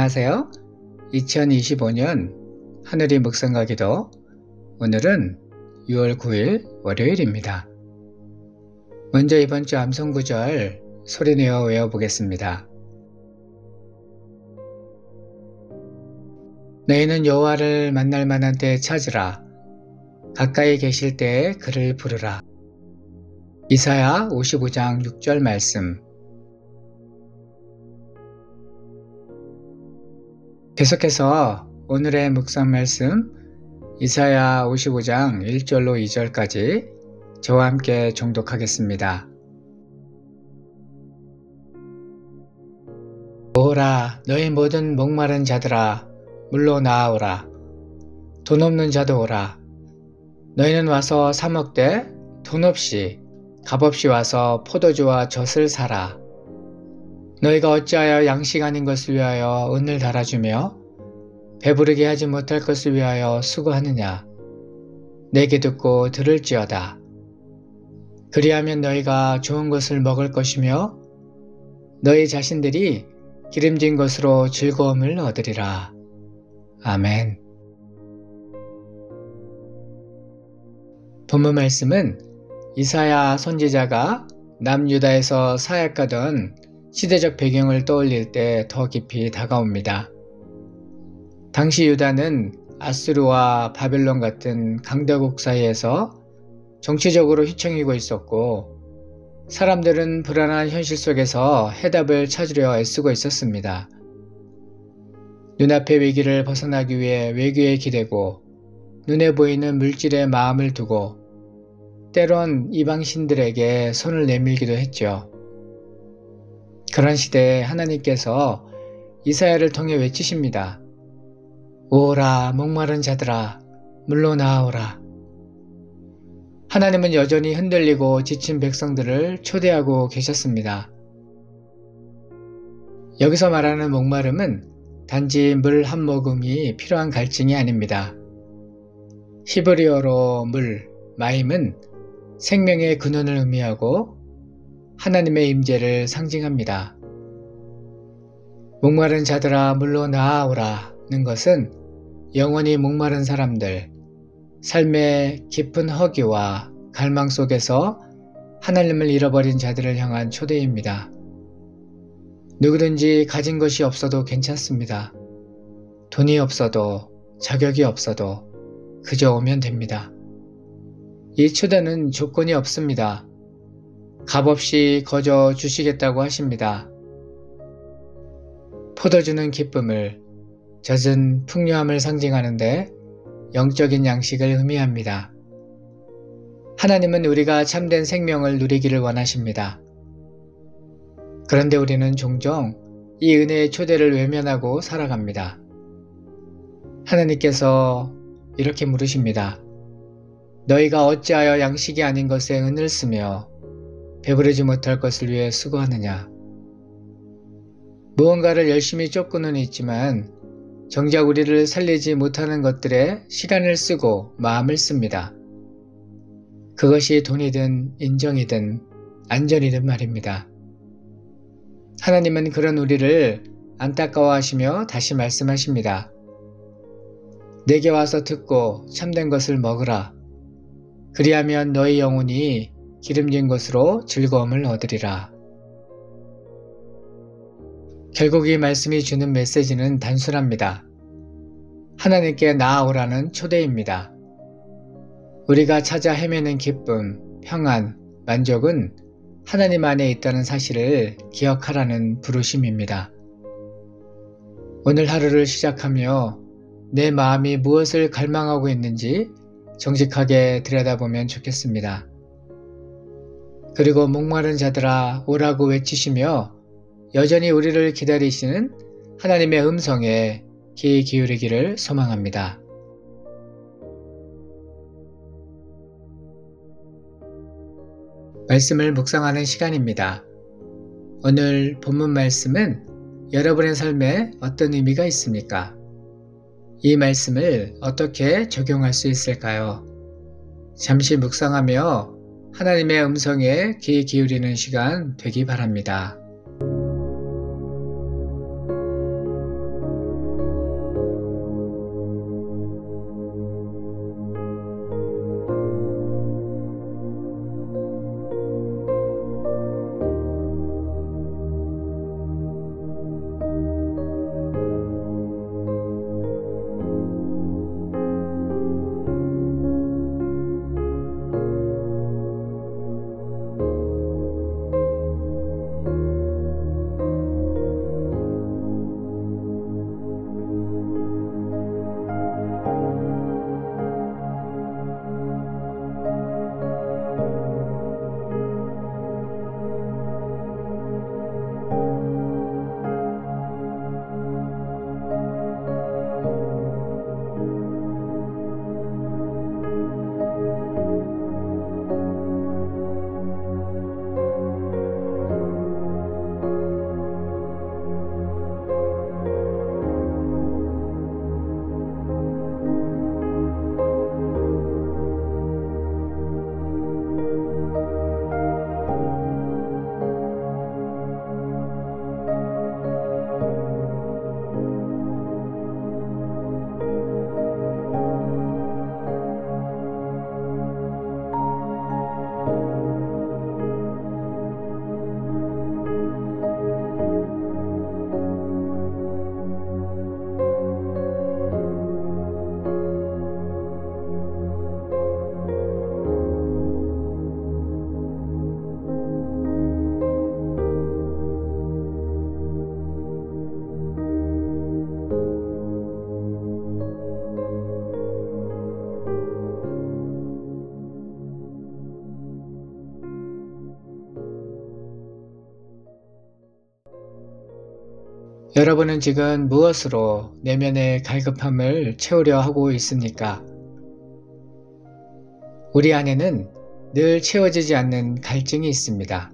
안녕하세요. 2025년 하늘이 묵상과 기도, 오늘은 6월 9일 월요일입니다. 먼저 이번 주 암송 구절 소리내어 외워보겠습니다. 너희는 여호와를 만날 만한 때에 찾으라. 가까이 계실 때에 그를 부르라. 이사야 55장 6절 말씀. 계속해서 오늘의 묵상 말씀 이사야 55장 1절로 2절까지 저와 함께 종독하겠습니다. 오라 너희 모든 목마른 자들아 물로 나아오라. 돈 없는 자도 오라. 너희는 와서 사 먹되 돈 없이 값없이 와서 포도주와 젖을 사라. 너희가 어찌하여 양식 아닌 것을 위하여 은을 달아주며 배부르게 하지 못할 것을 위하여 수고하느냐. 내게 듣고 들을지어다. 그리하면 너희가 좋은 것을 먹을 것이며 너희 자신들이 기름진 것으로 즐거움을 얻으리라. 아멘. 본문 말씀은 이사야 선지자가 남유다에서 사역하던 시대적 배경을 떠올릴 때 더 깊이 다가옵니다. 당시 유다는 아수르와 바벨론 같은 강대국 사이에서 정치적으로 휘청이고 있었고 사람들은 불안한 현실 속에서 해답을 찾으려 애쓰고 있었습니다. 눈앞의 위기를 벗어나기 위해 외교에 기대고 눈에 보이는 물질에 마음을 두고 때론 이방신들에게 손을 내밀기도 했죠. 그런 시대에 하나님께서 이사야를 통해 외치십니다. 오라 목마른 자들아 물로 나아오라. 하나님은 여전히 흔들리고 지친 백성들을 초대하고 계셨습니다. 여기서 말하는 목마름은 단지 물 한 모금이 필요한 갈증이 아닙니다. 히브리어로 물, 마임은 생명의 근원을 의미하고 하나님의 임재를 상징합니다. 목마른 자들아 물로 나아오라는 것은 영원히 목마른 사람들, 삶의 깊은 허기와 갈망 속에서 하나님을 잃어버린 자들을 향한 초대입니다. 누구든지 가진 것이 없어도 괜찮습니다. 돈이 없어도 자격이 없어도 그저 오면 됩니다. 이 초대는 조건이 없습니다. 값없이 거저 주시겠다고 하십니다. 포도주는 기쁨을, 젖은 풍요함을 상징하는데 영적인 양식을 의미합니다. 하나님은 우리가 참된 생명을 누리기를 원하십니다. 그런데 우리는 종종 이 은혜의 초대를 외면하고 살아갑니다. 하나님께서 이렇게 물으십니다. 너희가 어찌하여 양식이 아닌 것에 은을 쓰며 배부르지 못할 것을 위해 수고하느냐. 무언가를 열심히 쫓고는 있지만 정작 우리를 살리지 못하는 것들에 시간을 쓰고 마음을 씁니다. 그것이 돈이든 인정이든 안전이든 말입니다. 하나님은 그런 우리를 안타까워하시며 다시 말씀하십니다. 내게 와서 듣고 참된 것을 먹으라. 그리하면 너희 영혼이 기름진 것으로 즐거움을 얻으리라. 결국 이 말씀이 주는 메시지는 단순합니다. 하나님께 나아오라는 초대입니다. 우리가 찾아 헤매는 기쁨, 평안, 만족은 하나님 안에 있다는 사실을 기억하라는 부르심입니다. 오늘 하루를 시작하며 내 마음이 무엇을 갈망하고 있는지 정직하게 들여다보면 좋겠습니다. 그리고 목마른 자들아 오라고 외치시며 여전히 우리를 기다리시는 하나님의 음성에 귀 기울이기를 소망합니다. 말씀을 묵상하는 시간입니다. 오늘 본문 말씀은 여러분의 삶에 어떤 의미가 있습니까? 이 말씀을 어떻게 적용할 수 있을까요? 잠시 묵상하며 하나님의 음성에 귀 기울이는 시간 되기 바랍니다. 여러분은 지금 무엇으로 내면의 갈급함을 채우려 하고 있습니까? 우리 안에는 늘 채워지지 않는 갈증이 있습니다.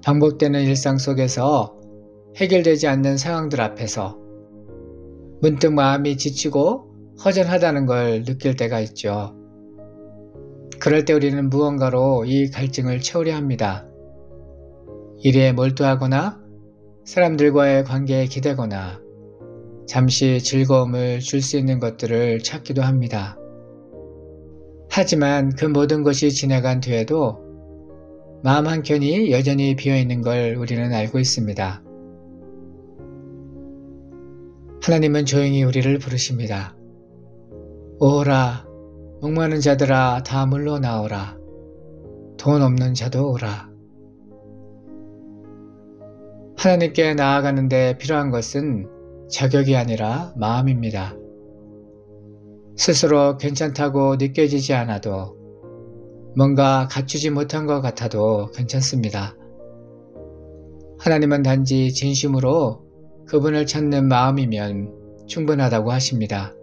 반복되는 일상 속에서 해결되지 않는 상황들 앞에서 문득 마음이 지치고 허전하다는 걸 느낄 때가 있죠. 그럴 때 우리는 무언가로 이 갈증을 채우려 합니다. 일에 몰두하거나 사람들과의 관계에 기대거나 잠시 즐거움을 줄 수 있는 것들을 찾기도 합니다. 하지만 그 모든 것이 지나간 뒤에도 마음 한켠이 여전히 비어있는 걸 우리는 알고 있습니다. 하나님은 조용히 우리를 부르십니다. 오라, 목마른 자들아 다 물러나오라. 돈 없는 자도 오라. 하나님께 나아가는데 필요한 것은 자격이 아니라 마음입니다. 스스로 괜찮다고 느껴지지 않아도 뭔가 갖추지 못한 것 같아도 괜찮습니다. 하나님은 단지 진심으로 그분을 찾는 마음이면 충분하다고 하십니다.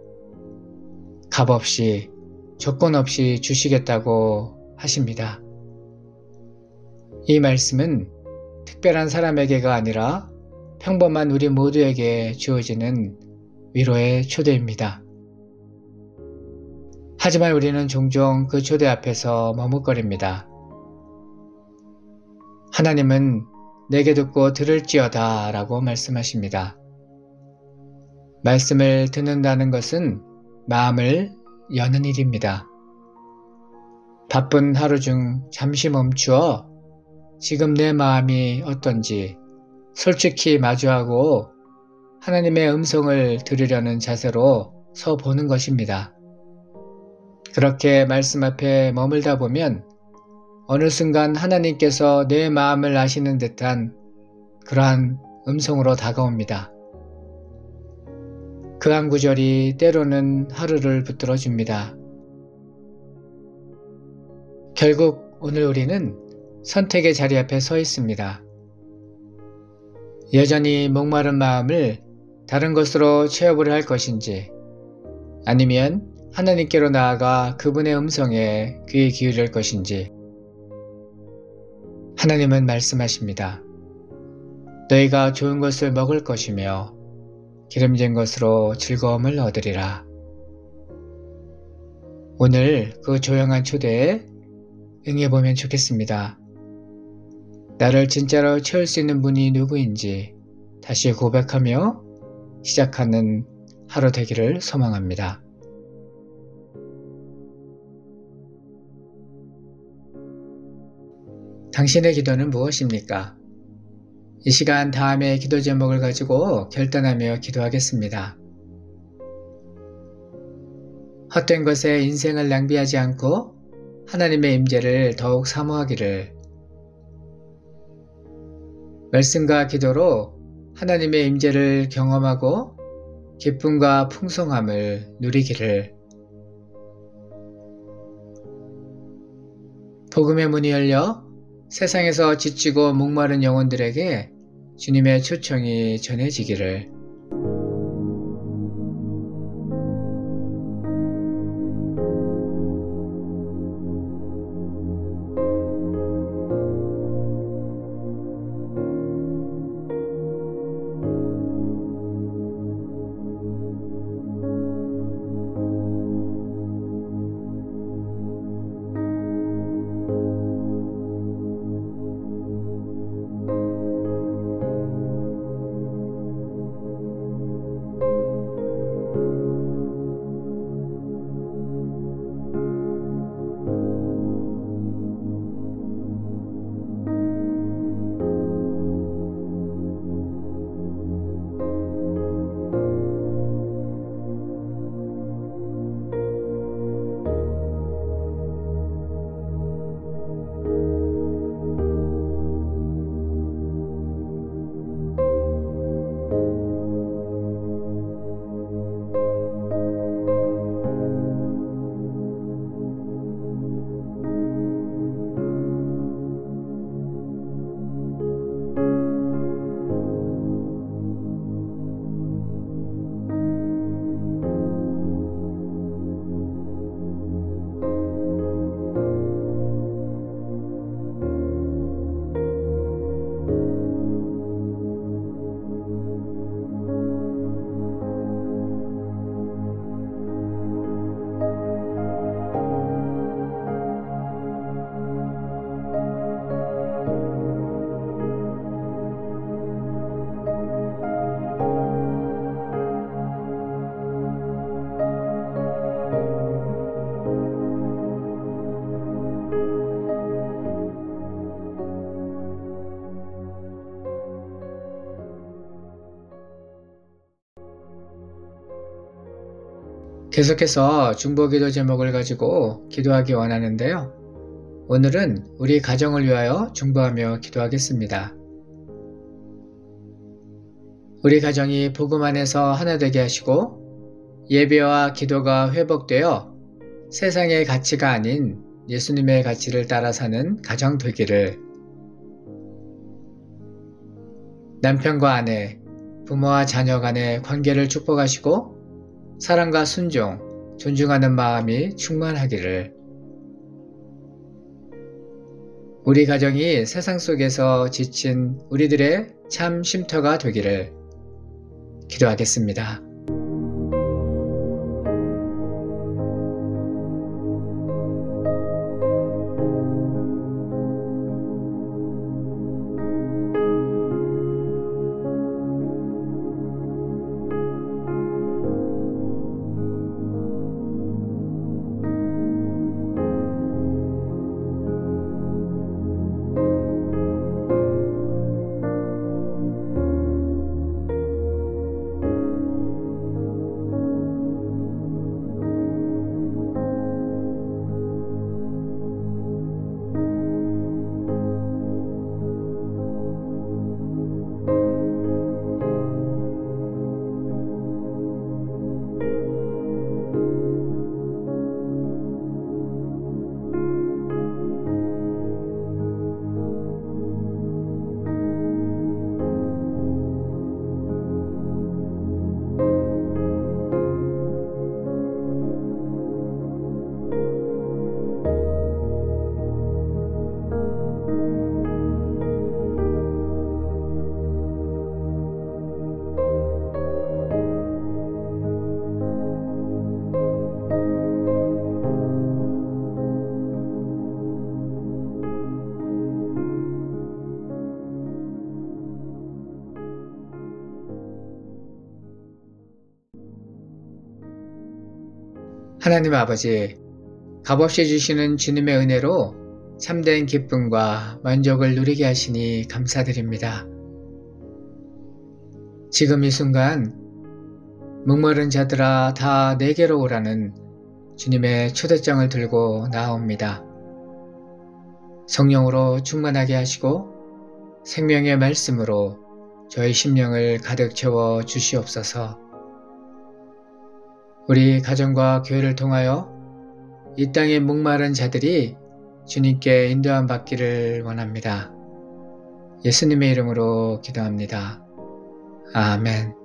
값없이 조건 없이 주시겠다고 하십니다. 이 말씀은 특별한 사람에게가 아니라 평범한 우리 모두에게 주어지는 위로의 초대입니다. 하지만 우리는 종종 그 초대 앞에서 머뭇거립니다. 하나님은 내게 듣고 들을지어다 라고 말씀하십니다. 말씀을 듣는다는 것은 마음을 여는 일입니다. 바쁜 하루 중 잠시 멈추어 지금 내 마음이 어떤지 솔직히 마주하고 하나님의 음성을 들으려는 자세로 서 보는 것입니다. 그렇게 말씀 앞에 머물다 보면 어느 순간 하나님께서 내 마음을 아시는 듯한 그러한 음성으로 다가옵니다. 그 한 구절이 때로는 하루를 붙들어 줍니다. 결국 오늘 우리는 선택의 자리 앞에 서 있습니다. 여전히 목마른 마음을 다른 것으로 채워보려 할 것인지 아니면 하나님께로 나아가 그분의 음성에 귀 기울일 것인지. 하나님은 말씀하십니다. 너희가 좋은 것을 먹을 것이며 기름진 것으로 즐거움을 얻으리라. 오늘 그 조용한 초대에 응해보면 좋겠습니다. 나를 진짜로 채울 수 있는 분이 누구인지 다시 고백하며 시작하는 하루 되기를 소망합니다. 당신의 기도는 무엇입니까? 이 시간 다음의 기도 제목을 가지고 결단하며 기도하겠습니다. 헛된 것에 인생을 낭비하지 않고 하나님의 임재를 더욱 사모하기를, 말씀과 기도로 하나님의 임재를 경험하고 기쁨과 풍성함을 누리기를, 복음의 문이 열려 세상에서 지치고 목마른 영혼들에게 주님의 초청이 전해지기를, 계속해서 중보기도 제목을 가지고 기도하기 원하는데요. 오늘은 우리 가정을 위하여 중보하며 기도하겠습니다. 우리 가정이 복음 안에서 하나 되게 하시고 예배와 기도가 회복되어 세상의 가치가 아닌 예수님의 가치를 따라 사는 가정 되기를, 남편과 아내, 부모와 자녀 간의 관계를 축복하시고 사랑과 순종, 존중하는 마음이 충만하기를, 우리 가정이 세상 속에서 지친 우리들의 참 쉼터가 되기를 기도하겠습니다. 하나님 아버지, 값없이 주시는 주님의 은혜로 참된 기쁨과 만족을 누리게 하시니 감사드립니다. 지금 이 순간 목마른 자들아 다 내게로 오라는 주님의 초대장을 들고 나옵니다. 성령으로 충만하게 하시고 생명의 말씀으로 저희 심령을 가득 채워 주시옵소서. 우리 가정과 교회를 통하여 이 땅의 목마른 자들이 주님께 인도함 받기를 원합니다. 예수님의 이름으로 기도합니다. 아멘.